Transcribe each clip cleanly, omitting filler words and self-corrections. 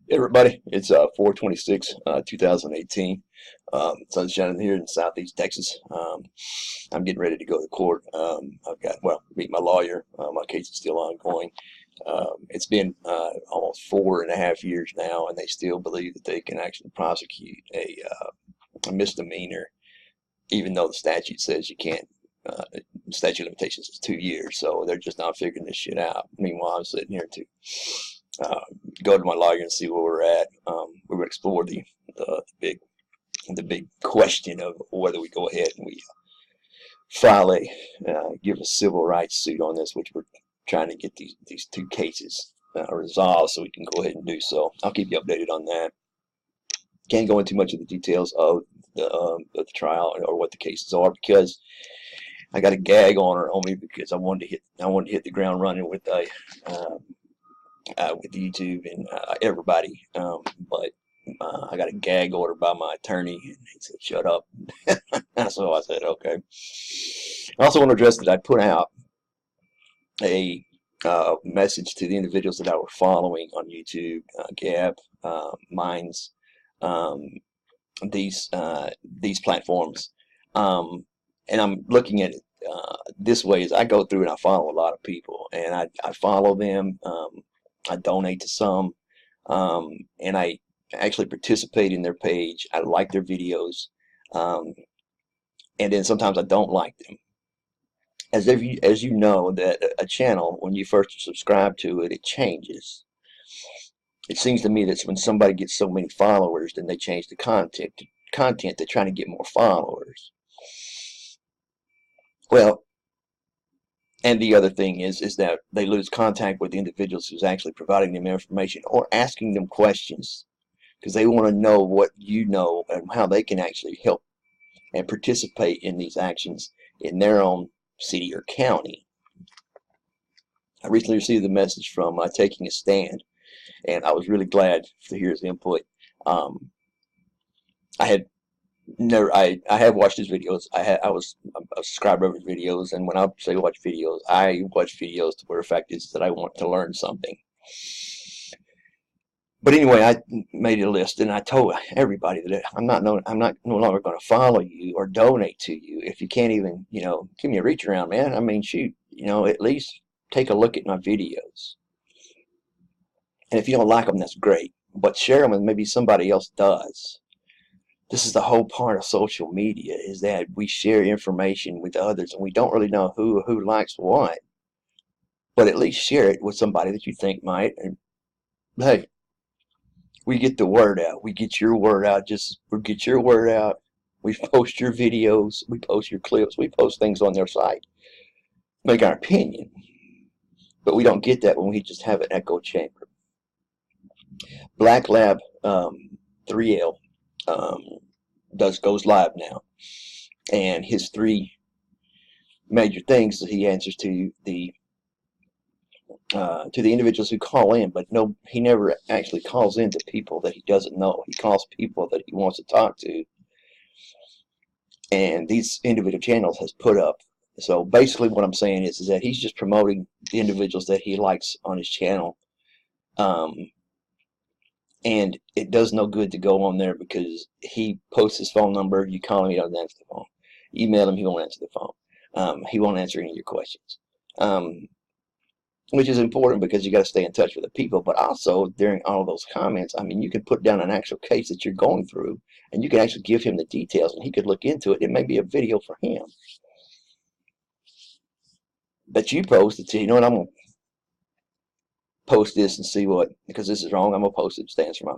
Hey everybody, it's 4/26, 2018. Sun's shining here in Southeast Texas. I'm getting ready to go to court. I've got, well, meet my lawyer. My case is still ongoing. It's been almost 4.5 years now, and they still believe that they can actually prosecute a misdemeanor, even though the statute says you can't. The statute of limitations is 2 years, so they're just not figuring this shit out. Meanwhile, I'm sitting here to uh, go to my lawyer and see where we're at. We would explore the big the big question of whether we go ahead and we file give a civil rights suit on this, which we're trying to get these two cases resolved so we can go ahead and do so. I'll keep you updated on that. Can't go into much of the details of the trial or what the cases are because I got a gag on me because I wanted to hit the ground running with with YouTube and everybody. But I got a gag order by my attorney, and he said, "Shut up." So I said, "Okay." I also want to address that I put out a message to the individuals that I were following on YouTube, Gab, Minds, um, these platforms, and I'm looking at it this way: as I go through and I follow a lot of people, and I follow them. I donate to some, and I actually participate in their page. I like their videos, um, and then sometimes I don't like them. As you know, that a channel, when you first subscribe to it, it changes. It seems to me that when somebody gets so many followers, then they change the content. They're trying to get more followers. Well, and the other thing is that they lose contact with the individuals who's actually providing them information or asking them questions because they want to know what you know and how they can actually help and participate in these actions in their own city or county. I recently received a message from Taking a Stand, and I was really glad to hear his input. Um, I had never, I have watched his videos. I was a subscriber of his videos, and when I say watch videos, I watch videos to where the fact is that I want to learn something. But anyway, I made a list and I told everybody that I'm not no longer going to follow you or donate to you if you can't even, give me a reach around, man. I mean, shoot, at least take a look at my videos. And if you don't like them, that's great. But share them and maybe somebody else does. This is the whole part of social media, is that we share information with others and we don't really know who likes what. But at least share it with somebody that you think might. And hey, we get the word out. We get your word out. We get your word out. We post your videos. We post your clips. We post things on their site. Make our opinion. But we don't get that when we just have an echo chamber. Black Lab 3L goes live now. And his three major things that he answers to the individuals who call in, but no, he never actually calls in to people that he doesn't know. He calls people that he wants to talk to, and these individual channels has put up. So basically, what I'm saying is that he's just promoting the individuals that he likes on his channel, and it does no good to go on there because he posts his phone number. You call him, he doesn't answer the phone. Email him, he won't answer the phone. He won't answer any of your questions. Which is important because you got to stay in touch with the people. But also during all of those comments, I mean, you can put down an actual case that you're going through, and you can actually give him the details, and he could look into it. It may be a video for him that you post and say, you know what, I'm going to post this and see what, because this is wrong. I'm going to post it. Stands for my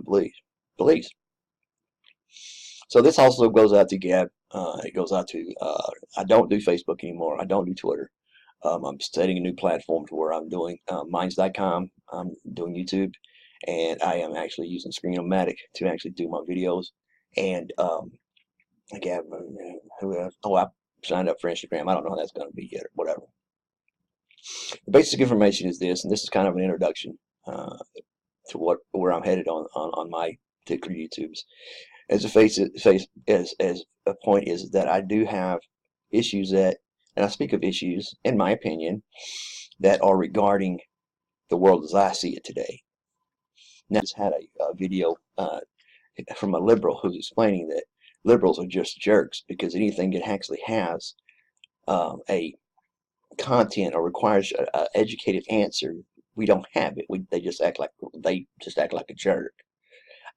beliefs. So this also goes out to Gab. It goes out to, I don't do Facebook anymore. I don't do Twitter. I'm setting a new platform to where I'm doing Minds.com. I'm doing YouTube, and I am actually using Screen-O-Matic to actually do my videos. And again, who else? Oh, I signed up for Instagram. I don't know how that's going to be yet, or whatever. The basic information is this, and this is kind of an introduction to where I'm headed on my particular YouTubes. As a point is that I do have issues that. And I speak of issues, in my opinion, that are regarding the world as I see it today. Now, I just had a video from a liberal who's explaining that liberals are just jerks because anything that actually has a content or requires an educated answer, we don't have it. They just act like a jerk.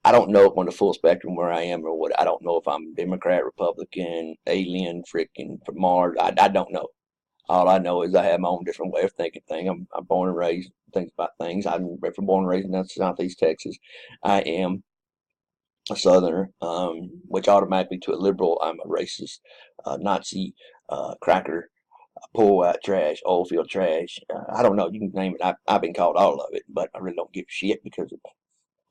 I don't know on the full spectrum where I am or what. I don't know if I'm Democrat, Republican, alien, freaking from Mars. I don't know. All I know is I have my own different way of thinking things. I'm born and raised, think about things. I'm born and raised in Southeast Texas. I am a Southerner, which automatically to a liberal, I'm a racist, Nazi, cracker, pull out trash, oil field trash. I don't know. You can name it. I've been called all of it, but I really don't give a shit because it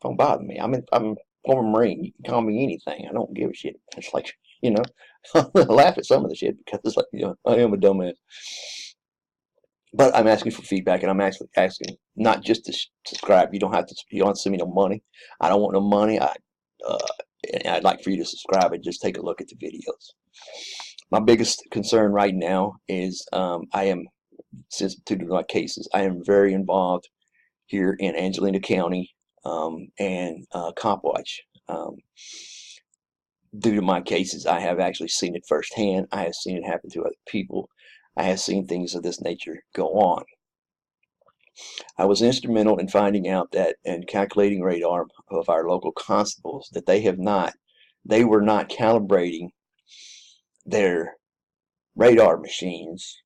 don't bother me. I'm a former Marine. You can call me anything. I don't give a shit. It's like, I laugh at some of the shit because it's like, I am a dumbass. But I'm asking for feedback, and I'm actually asking not just to subscribe. You don't have to send me no money. I don't want no money. I'd like for you to subscribe and just take a look at the videos. My biggest concern right now is I am, since due to my cases, I am very involved here in Angelina County and Copwatch. Due to my cases, I have actually seen it firsthand. I have seen it happen to other people. I have seen things of this nature go on. I was instrumental in finding out that and calculating radar of our local constables that they were not calibrating their radar machines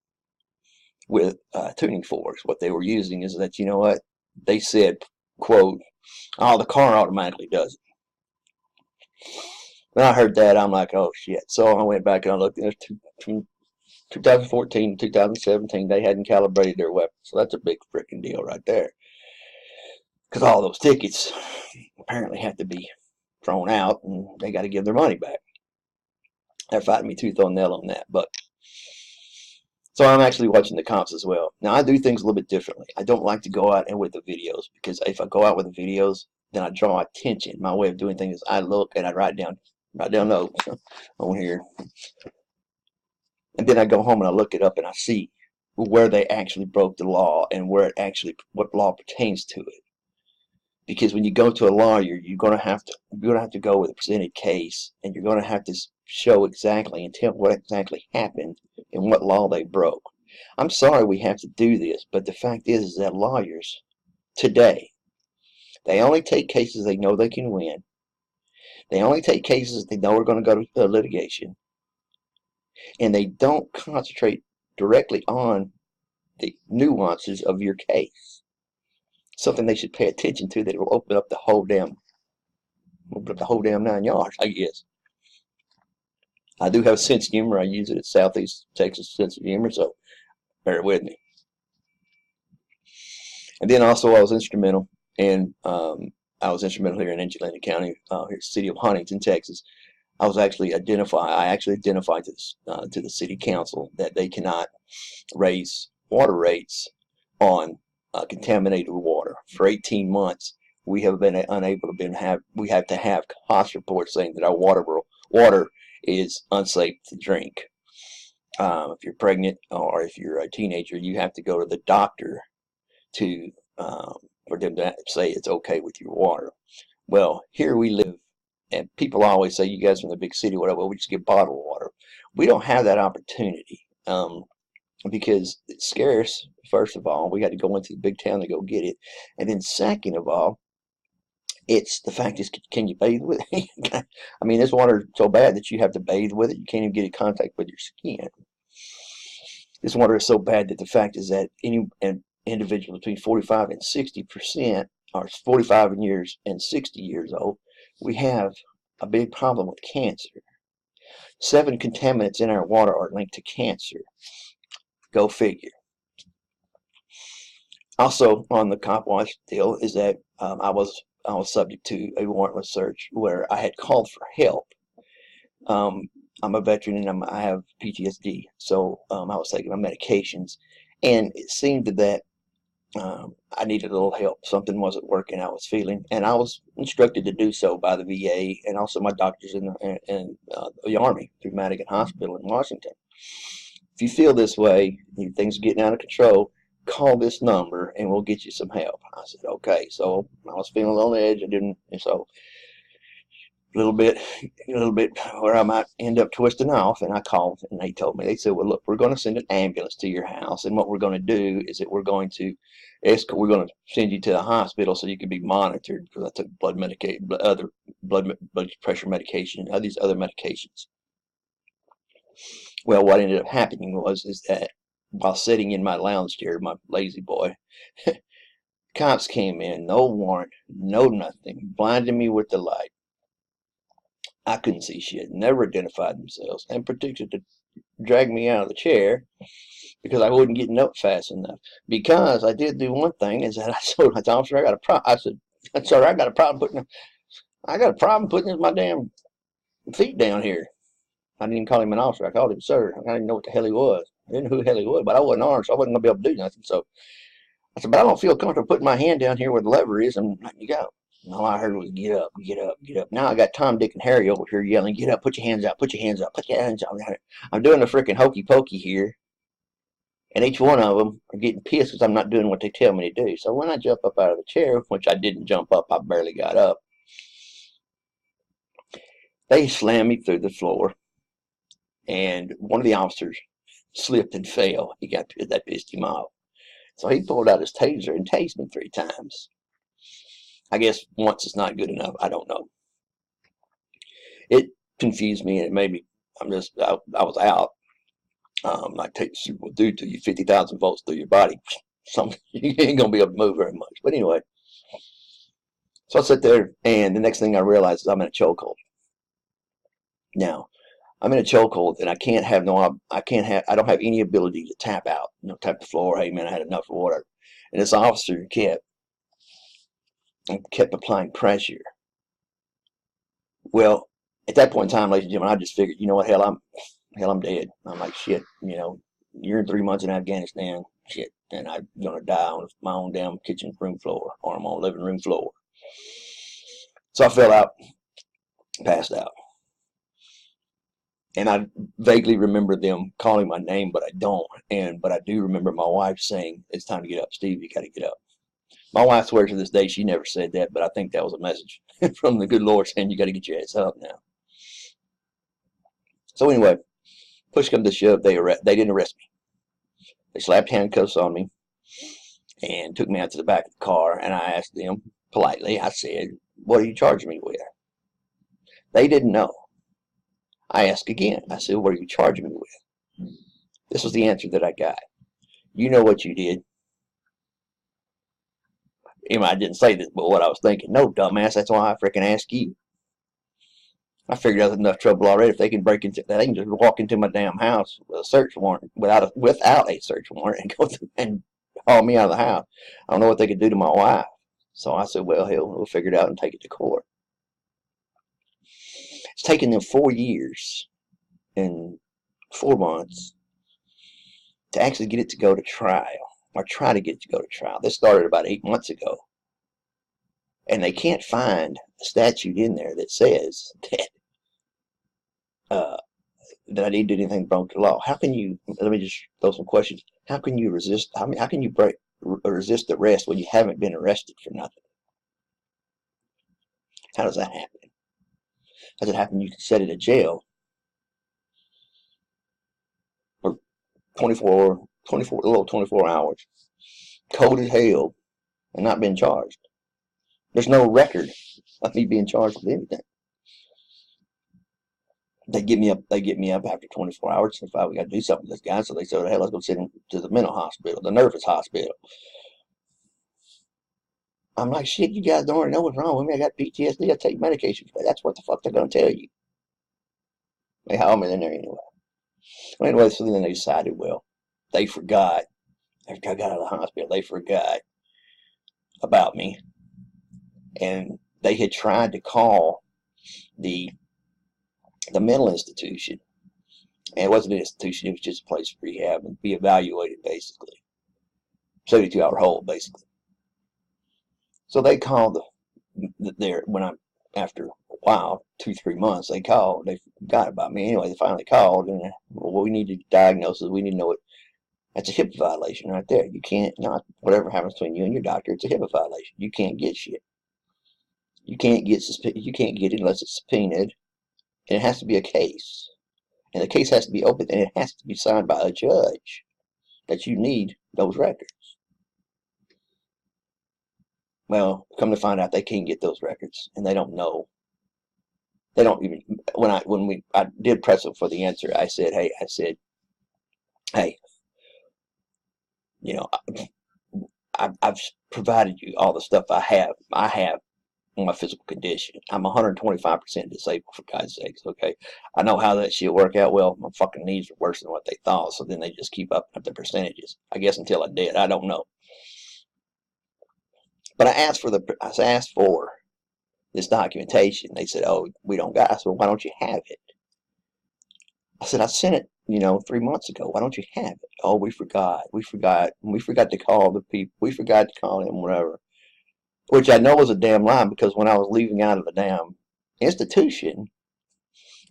with tuning forks. What they were using is that, they said, quote, "Oh, the car automatically does it." When I heard that, I'm like, oh shit. So I went back and I looked, and from 2014 to 2017, they hadn't calibrated their weapons. So that's a big freaking deal right there. Because all those tickets apparently have to be thrown out, and they got to give their money back. They're fighting me tooth and nail on that. But so I'm actually watching the comps as well. Now, I do things a little bit differently. I don't like to go out and with the videos, because if I go out with the videos, then I draw attention. My way of doing things is I look and I write down notes on here. And then I go home and I look it up and I see where they actually broke the law and what law pertains to it. Because when you go to a lawyer, you're gonna have to go with a presented case, and you're gonna have to show exactly and tell what exactly happened and what law they broke. I'm sorry we have to do this, but the fact is that lawyers today, they only take cases they know they can win. They only take cases they know are going to go to litigation, and they don't concentrate directly on the nuances of your case. Something they should pay attention to, that will open up the whole damn 9 yards, I guess. I do have a sense of humor. I use it at Southeast Texas sense of humor, so bear with me. And then also I was instrumental here in Angelina County, here city of Huntington, Texas. I actually identified to the city council that they cannot raise water rates on contaminated water. For 18 months, we have been unable to we have to have cost reports saying that our water is unsafe to drink. If you're pregnant or if you're a teenager, you have to go to the doctor for them to say it's okay with your water. Well, here we live, and people always say, you guys from the big city, whatever, we just get bottled water. We don't have that opportunity because it's scarce. First of all, we got to go into the big town to go get it, and then second of all, it's the fact is, can you bathe with it? I mean, this water is so bad that you have to bathe with it. You can't even get in contact with your skin. This water is so bad that the fact is that an individual between 45 and 60%, or 45 years and 60 years old, we have a big problem with cancer. 7 contaminants in our water are linked to cancer. Go figure. Also, on the Copwatch deal is that I was subject to a warrantless search where I had called for help. I'm a veteran and I have PTSD, so I was taking my medications, and it seemed that I needed a little help. Something wasn't working. I was feeling, and I was instructed to do so by the VA and also my doctors in the Army through Madigan Hospital in Washington. If you feel this way, things are getting out of control, call this number and we'll get you some help. I said, okay. So I was feeling on the edge. I didn't, and so a little bit where I might end up twisting off. And I called and they told me, they said, well, look, we're going to send an ambulance to your house. And what we're going to do is that we're going to send you to the hospital so you can be monitored, because I took blood pressure medication, and these other medications. Well, what ended up happening is that while sitting in my lounge chair, my lazy boy, cops came in, no warrant, no nothing, blinded me with the light. I couldn't see shit, never identified themselves, and predicted to drag me out of the chair because I wasn't getting up fast enough. Because I did do one thing, is that I told my officer I got a problem. I said, "Sir, I got a problem putting my damn feet down here." I didn't even call him an officer. I called him sir. I didn't know what the hell he was. I didn't know who the hell he was, but I wasn't armed, so I wasn't gonna be able to do nothing. So I said, "But I don't feel comfortable putting my hand down here where the lever is and letting you go." And all I heard was, "Get up, get up, get up." Now I got Tom, Dick, and Harry over here yelling, "Get up, put your hands out, put your hands up, put your hands out." I'm doing the freaking hokey pokey here, and each one of them are getting pissed because I'm not doing what they tell me to do. So when I jump up out of the chair, which I didn't jump up, I barely got up, they slammed me through the floor, and one of the officers slipped and fell. That pissed him off. So he pulled out his taser and tased me 3 times. I guess once is not good enough. I don't know. It confused me, and it made me, I was out. Like taser will do to you, 50,000 volts through your body. You ain't gonna be able to move very much. But anyway, so I sit there, and the next thing I realize is I'm in a chokehold. Now, I'm in a chokehold, and I don't have any ability to tap out, tap the floor. Hey man, I had enough water. And this officer kept applying pressure. Well, at that point in time, ladies and gentlemen, I just figured, you know what, hell, I'm dead. I'm like, shit, you're in 3 months in Afghanistan, shit, and I'm gonna die on my own damn kitchen room floor or on my own living room floor. So I fell out, passed out. And I vaguely remember them calling my name, but I don't. But I do remember my wife saying, "It's time to get up, Steve. You got to get up." My wife swears to this day she never said that, but I think that was a message from the good Lord saying, "You got to get your ass up now." So anyway, push come to shove, they didn't arrest me. They slapped handcuffs on me and took me out to the back of the car. And I asked them politely. I said, "What are you charging me with?" They didn't know. I asked again. I said, "What are you charging me with?" This was the answer that I got. "You know what you did." I didn't say this, but what I was thinking, "No, dumbass, that's why I freaking asked you." I figured out enough trouble already. If they can they can just walk into my damn house with a search warrant, without a search warrant, and go through and haul me out of the house. I don't know what they could do to my wife. So I said, "Well, hell, we'll figure it out and take it to court." It's taken them 4 years and 4 months to actually get it to go to trial, or try to get it to go to trial. This started about 8 months ago. And they can't find a statute in there that says that I didn't do anything broke the law. How can you, let me just throw some questions. How can you resist, how can you resist arrest when you haven't been arrested for nothing? How does that happen? How does it happen you can sit in a jail for 24 hours, cold as hell, and not being charged? There's no record of me being charged with anything. They get me up after 24 hours. If we got to do something with this guy, so they said, "Hey, let's go send him to the mental hospital, the nervous hospital." I'm like, "Shit, you guys don't already know what's wrong with me. I got PTSD. I take medication for that." That's what the fuck they're gonna tell you. They hauled me in there anyway. Well, anyway, so then they decided, well, they forgot. After I got out of the hospital, they forgot about me, and they had tried to call the mental institution. And it wasn't an institution, it was just a place for rehab and be evaluated, basically. 72-hour hold, basically. So they called after a while, 2-3 months, they called, they forgot about me. Anyway, they finally called, and, well, we need to diagnose it, we need to know it. That's a HIPAA violation right there. You can't, not whatever happens between you and your doctor, it's a HIPAA violation. You can't get shit. You can't get it unless it's subpoenaed, and it has to be a case. And the case has to be open, and it has to be signed by a judge that you need those records. Well, come to find out, they can't get those records, and they don't know. They don't even. I did press them for the answer. I said, hey, you know, I've provided you all the stuff I have on my physical condition. I'm 125% disabled, for God's sakes. Okay, I know how that shit work out. Well, my fucking knees are worse than what they thought, so then they just keep up the percentages. I guess until I did, I don't know. But I asked for this documentation. They said, "Oh, we don't got it." I said, "Well, why don't you have it?" I said, "I sent it, 3 months ago. Why don't you have it?" "Oh, we forgot. We forgot to call the people. We forgot to call them, whatever." Which I know was a damn lie, because when I was leaving out of the damn institution,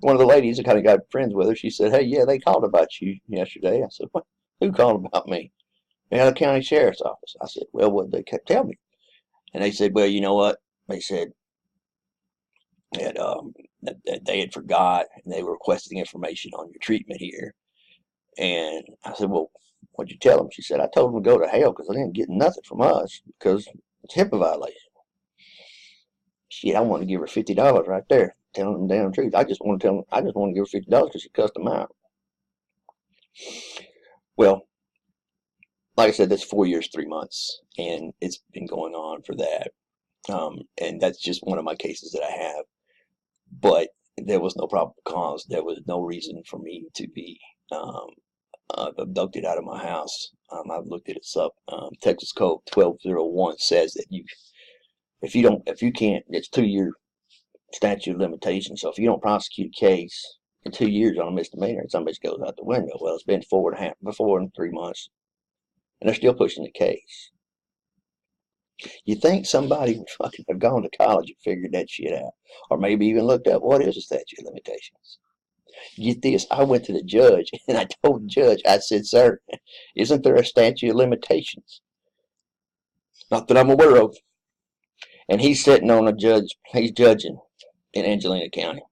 one of the ladies that kind of got friends with her, she said, "Hey, yeah, they called about you yesterday." I said, "What? Who called about me?" "The county sheriff's office." I said, "Well, what did they tell me?" And they said, "Well, you know what?" They said that they had forgot, and they were requesting information on your treatment here. And I said, "Well, what'd you tell them?" She said, "I told them to go to hell because they didn't get nothing from us because it's HIPAA violation." Shit, I want to give her $50 right there, telling them the damn truth. I just want to give her $50 because she cussed them out. Well, like I said, that's 4 years, 3 months, and it's been going on for that. And that's just one of my cases that I have. But there was no probable cause. There was no reason for me to be abducted out of my house. I've looked it up. Texas Code 1201 says that if you can't, it's 2-year statute of limitations. So if you don't prosecute a case in 2 years on a misdemeanor, somebody goes out the window. Well, it's been 4 and 3 months, and they're still pushing the case. You think somebody would fucking have gone to college and figured that shit out, or maybe even looked up what is a statute of limitations? Get this, I went to the judge and I told the judge, I said, "Sir, isn't there a statute of limitations?" "Not that I'm aware of." And he's sitting on he's judging in Angelina County.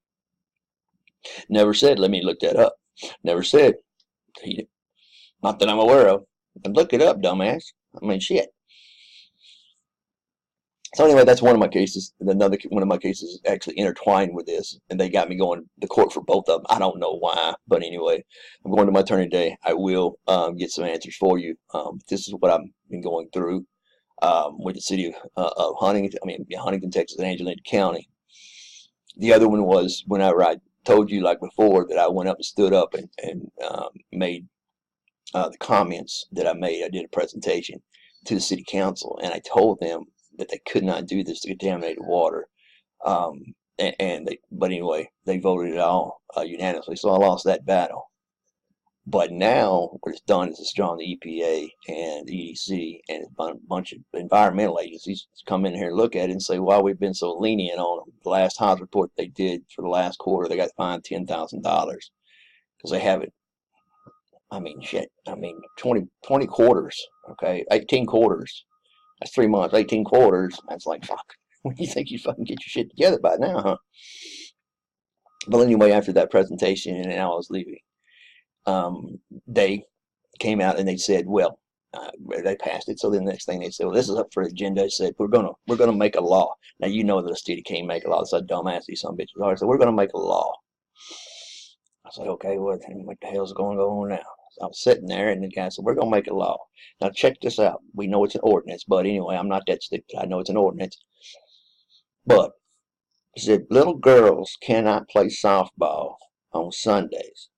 Never said, "Let me look that up." Never said, "Not that I'm aware of." And look it up, dumbass. I mean, shit. So anyway, that's one of my cases. And another one of my cases is actually intertwined with this, and they got me going to court for both of them. I don't know why, but anyway, I'm going to my attorney today. I will get some answers for you. This is what I've been going through with the city of Huntington, Texas, and Angelina County. The other one was whenever I told you, like before, that I went up and stood up and made the comments that I made. I did a presentation to the city council, and I told them that they could not do this to contaminated water. But anyway, they voted it all unanimously, so I lost that battle. But now what it's done is it's drawn the EPA and the EDC and a bunch of environmental agencies to come in here and look at it and say, "Why we've been so lenient on them." The last HOS report they did for the last quarter, they got fined $10,000 because they haven't. I mean, shit. I mean, 20 quarters, okay? 18 quarters. That's 3 months, 18 quarters. That's like, fuck. When you think you fucking get your shit together by now, huh? But anyway, after that presentation and I was leaving, they came out and they said, well, they passed it. So then the next thing they said, "Well, this is up for agenda." They said, we're gonna make a law. Now you know that the city can't make a law. It's a dumbass these some bitches are. So we're gonna make a law. I said, "Okay, what the hell's going on now?" So I was sitting there, and the guy said, "We're gonna make a law. Now check this out. We know it's an ordinance, but anyway, I'm not that stupid. I know it's an ordinance. But," he said, "little girls cannot play softball on Sundays.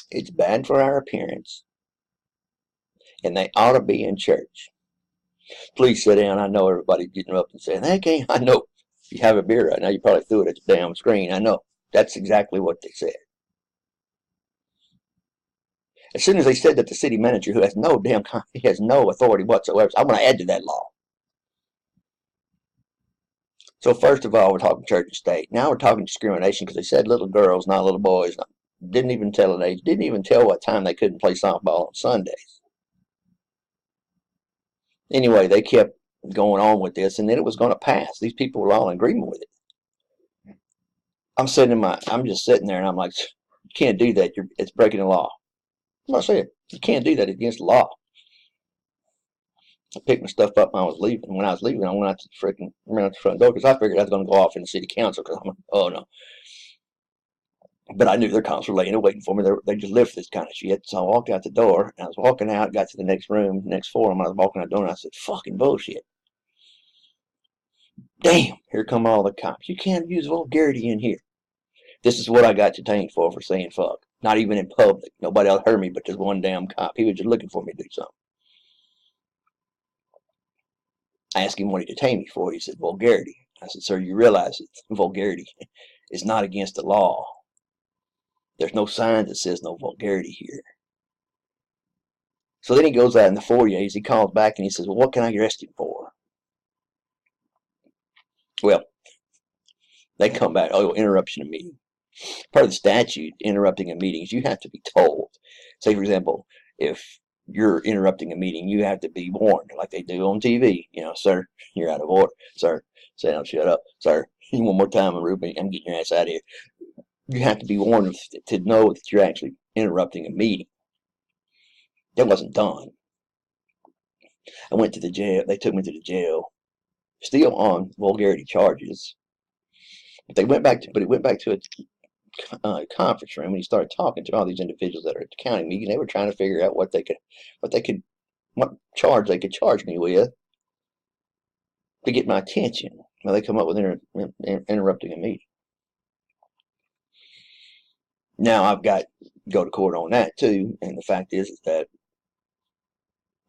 It's bad for our appearance, and they ought to be in church. Please sit down." I know everybody's getting up and saying, "They can't." I know. If you have a beer right now, you probably threw it at the damn screen. I know. That's exactly what they said. As soon as they said that, the city manager, who has no he has no authority whatsoever, so I'm going to add to that law. So first of all, we're talking church and state. Now we're talking discrimination because they said little girls, not little boys. Didn't even tell an age. Didn't even tell what time they couldn't play softball on Sundays. Anyway, they kept going on with this, and then it was going to pass. These people were all in agreement with it. I'm just sitting there, and I'm like, you can't do that. It's breaking the law. What I said, you can't do that against the law. I picked my stuff up when I was leaving. When I was leaving, I went out to ran out the front door because I figured I was going to go off in the city council. Because I'm like, oh no. But I knew their cops were laying there waiting for me. They just live for this kind of shit. So I walked out the door, and I was walking out, got to the next room, next floor, and I was walking out the door, and I said, fucking bullshit. Damn, here come all the cops. You can't use vulgarity in here. This is what I got detained for saying fuck. Not even in public. Nobody else heard me but this one damn cop. He was just looking for me to do something. I asked him what he detained me for. He said, vulgarity. I said, sir, you realize that vulgarity is not against the law. There's no sign that says no vulgarity here. So then he goes out in the foyer. He calls back and he says, well, what can I arrest him for? Well, they come back, oh, interruption of meeting. Part of the statute, interrupting a meeting, is you have to be told. Say, for example, if you're interrupting a meeting, you have to be warned, like they do on TV. You know, sir, you're out of order. Sir, say down, shut up. Sir, one more time, Ruben, I'm getting your ass out of here. You have to be warned to know that you're actually interrupting a meeting. That wasn't done. I went to the jail. They took me to the jail, still on vulgarity charges. But it went back to a conference room, and he started talking to all these individuals that are at the county meeting. They were trying to figure out what charge they could charge me with to get my attention. Well, they come up with interrupting a meeting. Now I've got to go to court on that too, and the fact is that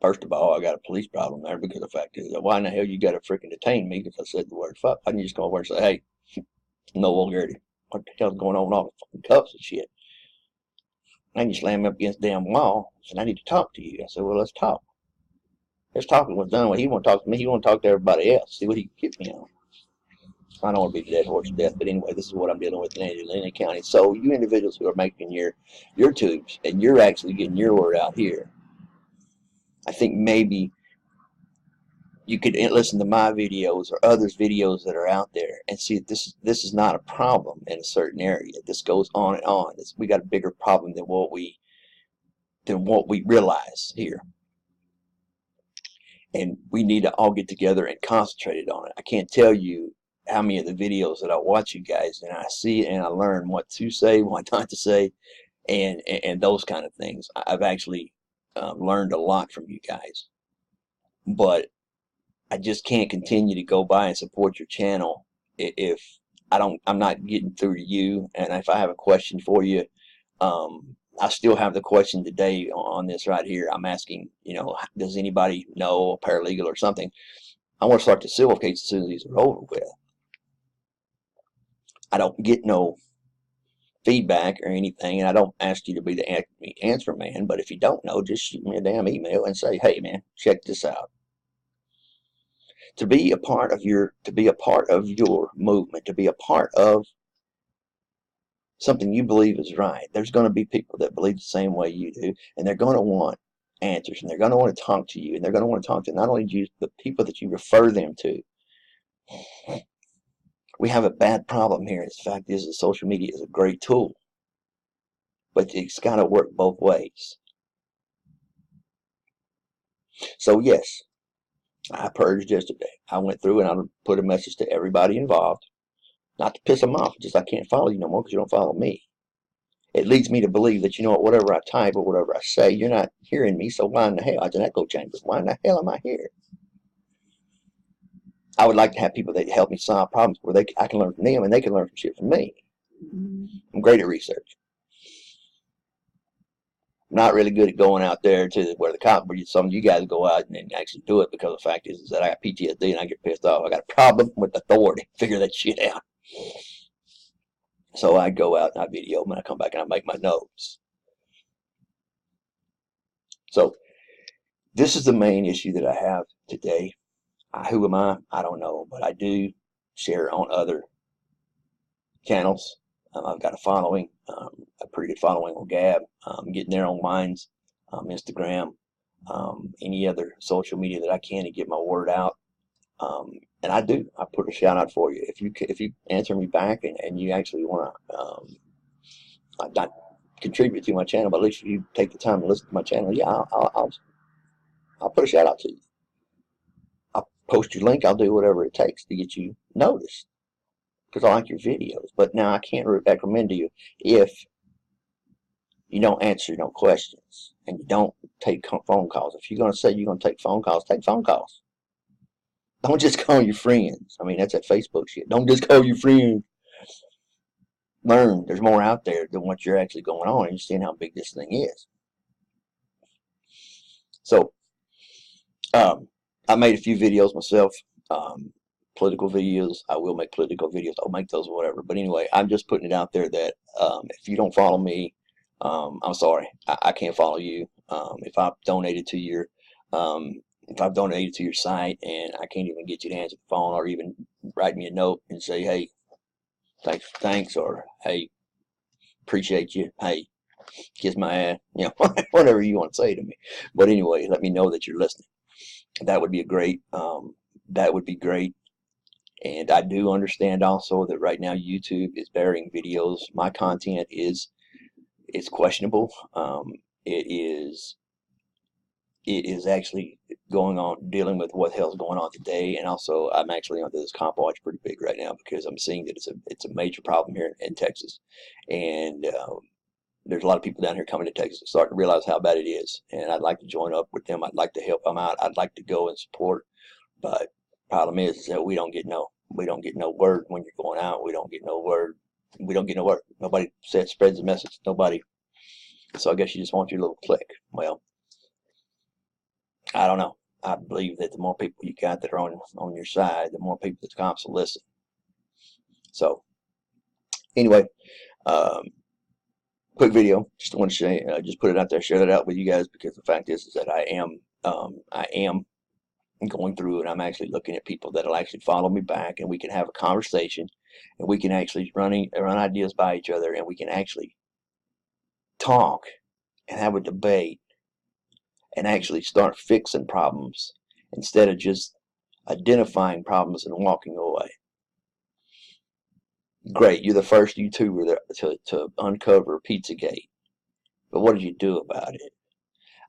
first of all, I got a police problem there because the fact is that why in the hell you got to freaking detain me because I said the word fuck? I can just go over and say, hey, no vulgarity. What the hell's going on with all the fucking cuffs and shit? And you slam me up against the damn wall. I said, I need to talk to you. I said, well, let's talk. Let's talk. Was done. Well, he won't talk to me. He won't talk to everybody else. See what he can get me on. I don't want to be the dead horse to death, but anyway, this is what I'm dealing with in Angelina County. So you individuals who are making your tubes and you're actually getting your word out here, I think maybe you could listen to my videos or others' videos that are out there and see that this is not a problem in a certain area. This goes on and on. We got a bigger problem than what we realize here. And we need to all get together and concentrate on it. I can't tell you how many of the videos that I watch you guys and I see and I learn what to say, what not to say, and those kind of things. I've actually learned a lot from you guys. But I just can't continue to go by and support your channel if I'm not getting through to you. And if I have a question for you, I still have the question today on this right here. I'm asking, does anybody know a paralegal or something? I want to start the civil case as soon as these are over with. I don't get no feedback or anything, and I don't ask you to be the answer man, but if you don't know, just shoot me a damn email and say, hey man, check this out. To be a part of your movement, to be a part of something you believe is right, there's going to be people that believe the same way you do, and they're going to want answers, and they're going to want to talk to you, and they're going to want to talk to not only you, the people that you refer them to. We have a bad problem here. The fact is that social media is a great tool, but it's got to work both ways. So yes, I purged yesterday. I went through and I put a message to everybody involved, not to piss them off, just I can't follow you no more because you don't follow me. It leads me to believe that, whatever I type or whatever I say, you're not hearing me, so why in the hell? I was in echo chamber. Why in the hell am I here? I would like to have people that help me solve problems where I can learn from them and they can learn from shit from me. I'm great at research. I'm not really good at going out there to where the cops, where some of you guys go out and actually do it, because the fact is that I got PTSD and I get pissed off. I got a problem with authority. Figure that shit out. So I go out and I video them and I come back and I make my notes. So this is the main issue that I have today. Who am I? I don't know, but I do share on other channels. I've got a following, a pretty good following on Gab. I'm getting there on Mine's, Instagram. any other social media that I can to get my word out. And I do. I put a shout out for you if you answer me back and you actually want to not contribute to my channel, but at least if you take the time to listen to my channel, yeah, I'll put a shout out to you. I'll post your link. I'll do whatever it takes to get you noticed because I like your videos. But now I can't recommend to you if you don't answer no questions and you don't take phone calls. If you're going to say you're going to take phone calls, take phone calls. Don't just call your friends. I mean, that's that Facebook shit. Don't just call your friends. Learn. There's more out there than what you're actually going on, and you're seeing how big this thing is. So, I made a few videos myself, political videos. I will make political videos. I'll make those or whatever. But anyway, I'm just putting it out there that if you don't follow me, I'm sorry. I can't follow you. If I've donated to your site and I can't even get you to answer the phone or even write me a note and say, hey, thanks, or hey, appreciate you, hey, kiss my ass, you know, whatever you want to say to me. But anyway, let me know that you're listening. That would be great. That would be great. And I do understand also that right now YouTube is burying videos. My content it's questionable. It is actually dealing with what the hell's going on today, and also I'm actually under this comp watch pretty big right now because I'm seeing that it's a major problem here in Texas, and there's a lot of people down here coming to Texas starting to realize how bad it is, and I'd like to join up with them. I'd like to help them out. I'd like to go and support, but problem is that we don't get no word when you're going out. We don't get no word. Nobody spreads the message. Nobody. So I guess you just want your little click. Well, I don't know. I believe that the more people you got that are on your side, the more people that cops will listen. So anyway, quick video. Just want to say, just put it out there, share that out with you guys, because the fact is that I am going through and I'm actually looking at people that'll actually follow me back, and we can have a conversation, and we can actually run ideas by each other, and we can actually talk and have a debate and actually start fixing problems instead of just identifying problems and walking away. Great, you're the first YouTuber to uncover Pizzagate, but what did you do about it?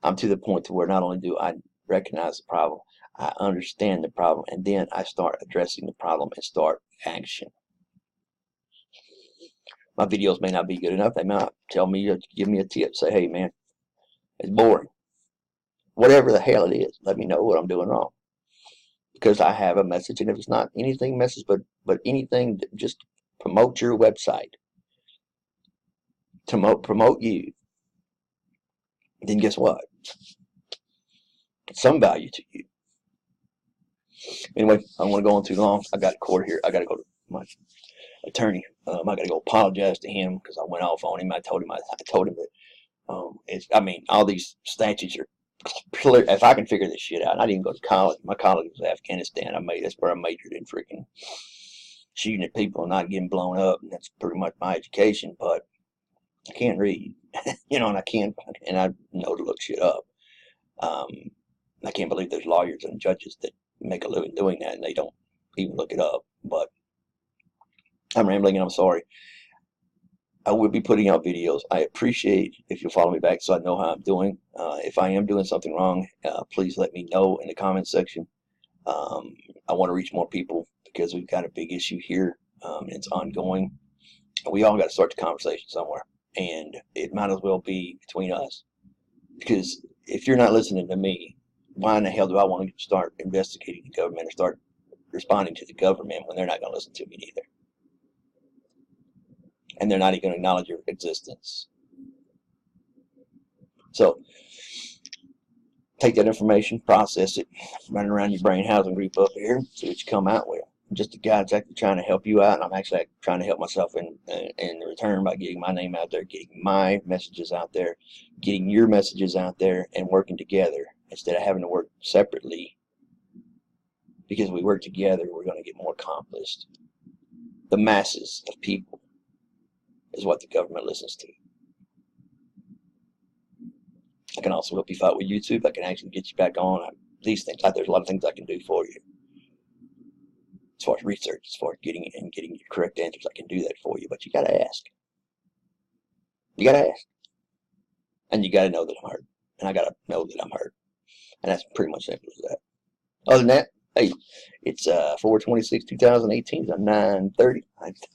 I'm to the point to where not only do I recognize the problem, I understand the problem, and then I start addressing the problem and start action. My videos may not be good enough. They may not tell me, give me a tip, say, hey man, it's boring. Whatever the hell it is, let me know what I'm doing wrong. Because I have a message, and if it's not anything message, but anything that just promote your website, promote you, then guess what? It's some value to you. Anyway, I don't want to go on too long. I got a court here. I got to go to my attorney. I got to go apologize to him because I went off on him. I told him that I mean, all these statutes are clear. If I can figure this shit out, I didn't go to college. My college was Afghanistan. That's where I majored in freaking shooting at people and not getting blown up, and that's pretty much my education. But I can't read, you know, and I know to look shit up. I can't believe there's lawyers and judges that make a living doing that and they don't even look it up. But I'm rambling and I'm sorry. I will be putting out videos. I appreciate if you'll follow me back so I know how I'm doing. If I am doing something wrong, please let me know in the comments section. I want to reach more people because we've got a big issue here. And it's ongoing. We all got to start the conversation somewhere, and it might as well be between us, because if you're not listening to me, why in the hell do I want to start investigating the government or start responding to the government when they're not going to listen to me either? And they're not even going to acknowledge your existence. So take that information, process it, run it around your brain housing group up here, see what you come out with. I'm just a guy that's actually trying to help you out, and I'm actually trying to help myself in return by getting my name out there, getting my messages out there, getting your messages out there, and working together instead of having to work separately. Because we work together, we're going to get more accomplished. The masses of people is what the government listens to. I can also help you fight with YouTube. I can actually get you back on these things. There's a lot of things I can do for you as far as research, as far as getting your correct answers. I can do that for you, but you gotta ask. You gotta ask, and you gotta know that I'm hurt, and I gotta know that I'm hurt, and that's pretty much simple as that. Other than that, hey, it's 4/26/2018. It's 9:30.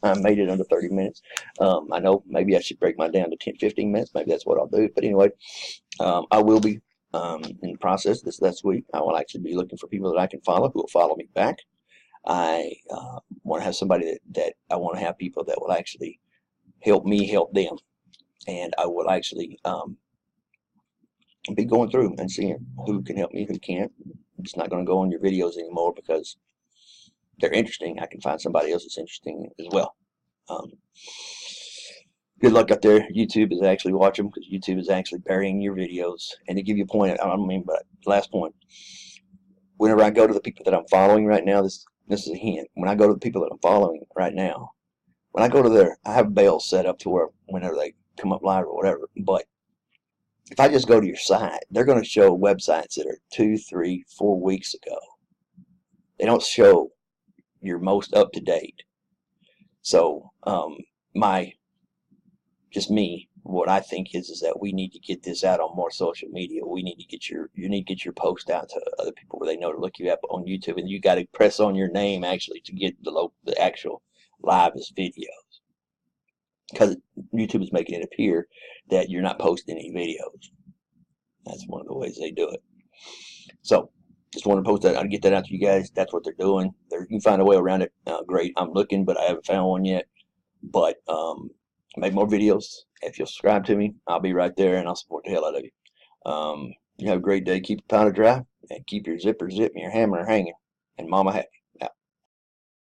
I made it under 30 minutes. I know maybe I should break mine down to 10-15 minutes. Maybe that's what I'll do. But anyway, I will be in the process this week. I will actually be looking for people that I can follow who will follow me back. I want to have somebody that I want to have people that will actually help me help them. And I will actually be going through and seeing who can help me, who can't. I'm just not going to go on your videos anymore because they're interesting. I can find somebody else that's interesting as well. Good luck out there. YouTube is actually watching because YouTube is actually burying your videos. And to give you a point, I don't mean, but last point. Whenever I go to the people that I'm following right now, this is a hint. When I go to the people that I'm following right now, when I go to their, I have bells set up to where whenever they come up live or whatever. But if I just go to your site, they're going to show websites that are 2, 3, 4 weeks ago. They don't show your most up to date. So what I think is that we need to get this out on more social media. We need to get you need to get your post out to other people where they know to look you up on YouTube, and you got to press on your name actually to get the actual livest videos, because YouTube is making it appear that you're not posting any videos. That's one of the ways they do it. So just want to post that. I'll get that out to you guys. That's what they're doing. You can find a way around it. Great. I'm looking, but I haven't found one yet. But make more videos. If you'll subscribe to me, I'll be right there, and I'll support the hell out of you. You have a great day. Keep your powder dry, and keep your zipper zip and your hammer hanging. And mama happy.